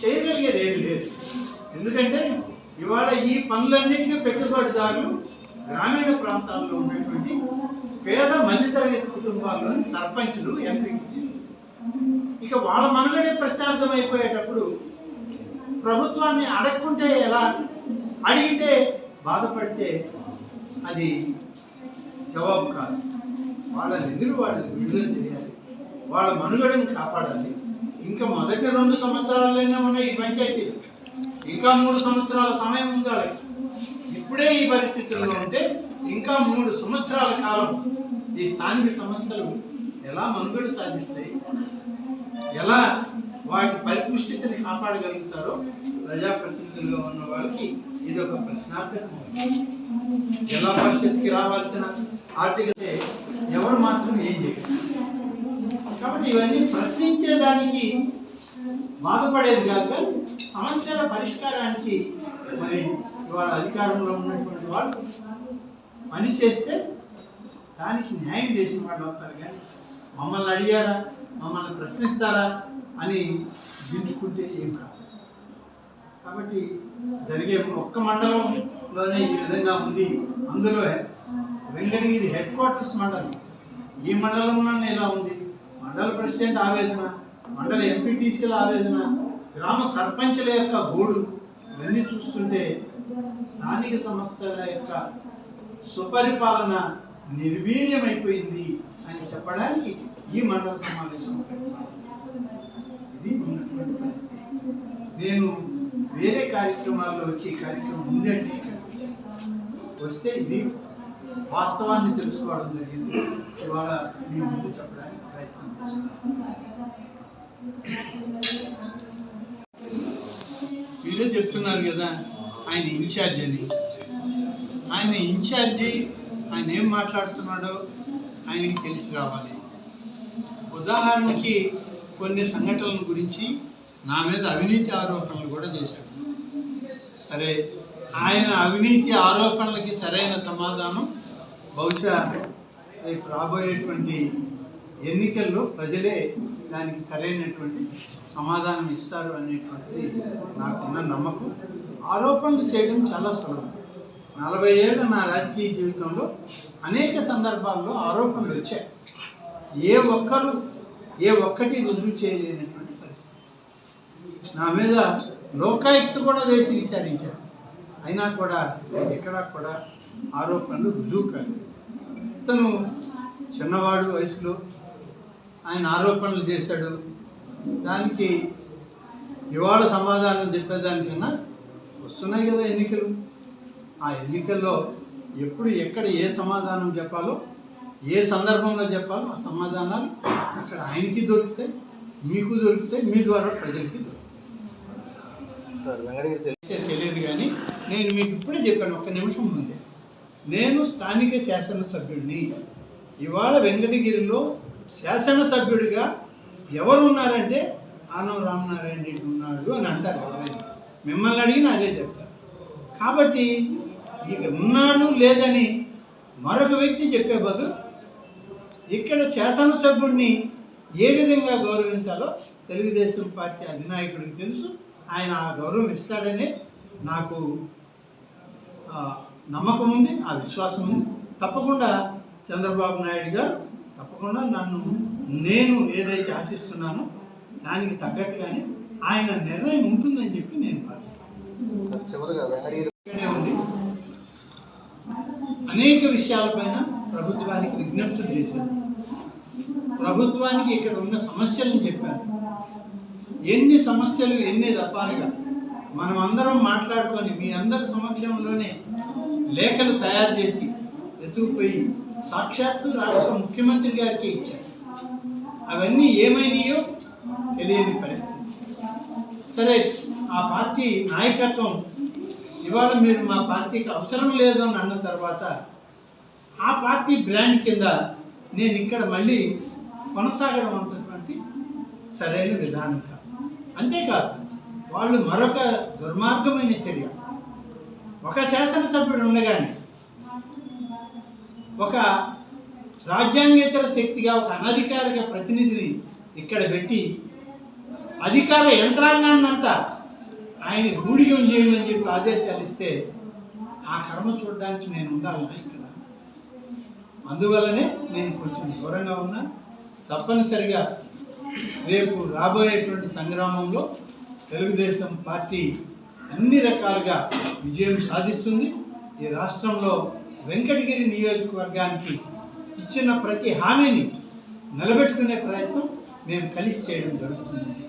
చేయగలిగేది ఏమి లేదు. ఎందుకంటే ఇవాళ ఈ పనులన్నిటికీ పెట్టుబడిదారులు గ్రామీణ ప్రాంతాల్లో ఉన్నటువంటి పేద మధ్యతరగతి కుటుంబాల్లోని సర్పంచులు, ఎంపీటీసీలు. ఇక వాళ్ళ మనుగడే ప్రశాంతం అయిపోయేటప్పుడు ప్రభుత్వాన్ని అడగకుంటే ఎలా, అడిగితే బాధపడితే అది జవాబు కాదు. వాళ్ళ నిధులు వాళ్ళు విడుదల చేయాలి, వాళ్ళ మనుగడని కాపాడాలి. ఇంకా మొదటి 2 సంవత్సరాల్లోనే ఉన్నాయి ఈ పంచాయతీలు, ఇంకా 3 సంవత్సరాల సమయం ఉండాలి. ఇప్పుడే ఈ పరిస్థితుల్లో ఉంటే ఇంకా 3 సంవత్సరాల కాలం ఈ స్థానిక సంస్థలు ఎలా మనుగడ సాధిస్తాయి, ఎలా వాటి పరిపుష్టిని కాపాడగలుగుతారో ప్రజాప్రతినిధులుగా ఉన్న వాళ్ళకి ఇది ఒక ప్రశ్నార్థకం. జిల్లా పరిషత్కి రావాల్సిన ఆర్థిక ఎవరు మాత్రం ఏం చేయరు. కాబట్టి ఇవన్నీ ప్రశ్నించేదానికి బాధపడేది కాదు, కానీ సమస్యల పరిష్కారానికి మరి ఇవాళ అధికారంలో ఉన్నటువంటి వాళ్ళు పని చేస్తే దానికి న్యాయం చేసిన వాళ్ళు అవుతారు. కానీ మమ్మల్ని అడిగారా, మమ్మల్ని ప్రశ్నిస్తారా అని దించుకుంటే ఏం కాదు. కాబట్టి జరిగే ఒక్క మండలంలోనే ఈ విధంగా ఉంది. అందులో వెంకటగిరి హెడ్ క్వార్టర్స్ మండలం, ఈ మండలంలోనే ఇలా ఉంది. మండల ప్రెసిడెంట్ ఆవేదన, మండల ఎంపీటీసీల ఆవేదన, గ్రామ సర్పంచుల యొక్క గోడు, ఇవన్నీ చూస్తుంటే స్థానిక సంస్థల యొక్క సుపరిపాలన నిర్వీర్యమైపోయింది అని చెప్పడానికి ఈ మండల సమావేశం ఇది ఉన్నటువంటి పరిస్థితి. నేను వేరే కార్యక్రమాల్లో వచ్చే కార్యక్రమం ఉందంటే వస్తే ఇది వాస్తవాన్ని తెలుసుకోవడం జరిగింది. ఇవాళ మీ ముందు చెప్పడానికి ప్రయత్నం చేస్తున్నాను. మీరే చెప్తున్నారు కదా ఆయన ఇన్ఛార్జ్ అని. ఆయన ఇన్ఛార్జి ఆయన ఏం మాట్లాడుతున్నాడో ఆయనకి తెలిసి రావాలి. ఉదాహరణకి కొన్ని సంఘటనల గురించి నా మీద అవినీతి ఆరోపణలు కూడా చేశాడు. సరే, ఆయన అవినీతి ఆరోపణలకి సరైన సమాధానం బహుశా రేపు రాబోయేటువంటి ఎన్నికల్లో ప్రజలే దానికి సరైనటువంటి సమాధానం ఇస్తారు అనేటువంటిది నాకున్న నమ్మకం. ఆరోపణలు చేయడం చాలా సులభం. 40 ఏళ్ల నా రాజకీయ జీవితంలో అనేక సందర్భాల్లో ఆరోపణలు వచ్చాయి. ఏ ఒక్కటి రుజువు చేయలేనటువంటి పరిస్థితి. నా మీద లోకాయుక్త కూడా వేసి విచారించారు, అయినా కూడా ఎక్కడా కూడా ఆరోపణలు రుజువు కాలేదు. ఇతను చిన్నవాడు వయసులో ఆయన ఆరోపణలు చేశాడు. దానికి ఇవాళ సమాధానం చెప్పేదానికన్నా వస్తున్నాయి కదా ఎన్నికలు. ఆ ఎన్నికల్లో ఎప్పుడు ఎక్కడ ఏ సమాధానం చెప్పాలో, ఏ సందర్భంలో చెప్పాలో ఆ సమాధానాలు అక్కడ ఆయనకి దొరుకుతాయి, మీకు దొరుకుతాయి, మీ ద్వారా ప్రజలకి దొరుకుతాయి. తెలియదు కానీ నేను మీకు ఇప్పుడే చెప్పాను, ఒక్క నిమిషం ముందే. నేను స్థానిక శాసనసభ్యుడిని. ఇవాళ వెంకటగిరిలో శాసనసభ్యుడిగా ఎవరు ఉన్నారంటే ఆనం రామనారాయణ రెడ్డి ఉన్నాడు అని అంటారు ఎవరైనా. మిమ్మల్ని అడిగినా అదే చెప్తారు. కాబట్టి ఇక ఉన్నాడు లేదని మరొక వ్యక్తి చెప్పే బదులు ఇక్కడ శాసనసభ్యుడిని ఏ విధంగా గౌరవించాలో తెలుగుదేశం పార్టీ అధినాయకుడికి తెలుసు. ఆయన ఆ గౌరవం ఇస్తాడనే నాకు నమ్మకం ఉంది, ఆ విశ్వాసం ఉంది. తప్పకుండా చంద్రబాబు నాయుడు గారు తప్పకుండా నేను ఏదైతే ఆశిస్తున్నానో దానికి తగ్గట్టుగానే ఆయన నిర్ణయం ఉంటుందని చెప్పి నేను భావిస్తాను. చివరిగా ఇక్కడే ఉంది అనేక విషయాలపైన ప్రభుత్వానికి విజ్ఞప్తులు చేశాను. ప్రభుత్వానికి ఇక్కడ ఉన్న సమస్యలను చెప్పాను. ఎన్ని సమస్యలు ఎన్ని దఫాలుగా మనం అందరం మాట్లాడుకొని మీ అందరి సమక్షంలోనే లేఖలు తయారు చేసి ఎత్తుకుపోయి సాక్షాత్తు రాష్ట్ర ముఖ్యమంత్రి గారికి ఇచ్చారు. అవన్నీ ఏమైనాయో తెలియని పరిస్థితి. సరే, ఆ పార్టీ నాయకత్వం ఇవాళ మీరు మా పార్టీకి అవసరం లేదు అని అన్న తర్వాత ఆ పార్టీ బ్రాండ్ కింద నేను ఇక్కడ మళ్ళీ కొనసాగడం అన్నటువంటి సరైన విధానం కాదు. అంతేకాదు, వాళ్ళు మరొక దుర్మార్గమైన చర్య. ఒక శాసనసభ్యుడు ఉండగానే ఒక రాజ్యాంగేతర శక్తిగా ఒక అనధికారిక ప్రతినిధిని ఇక్కడ పెట్టి అధికార యంత్రాంగాన్ని అంతా ఆయన గూడిగం చేయమని చెప్పి ఆదేశాలు ఇస్తే ఆ కర్మ చూడడానికి నేను ఉండాలన్నా ఇక్కడ. అందువల్లనే నేను కొంచెం దూరంగా ఉన్నా. తప్పనిసరిగా రేపు రాబోయేటువంటి సంగ్రామంలో తెలుగుదేశం పార్టీ అన్ని రకాలుగా విజయం సాధిస్తుంది. ఈ రాష్ట్రంలో వెంకటగిరి నియోజకవర్గానికి ఇచ్చిన ప్రతి హామీని నిలబెట్టుకునే ప్రయత్నం మేము కలిసి చేయడం జరుగుతుంది.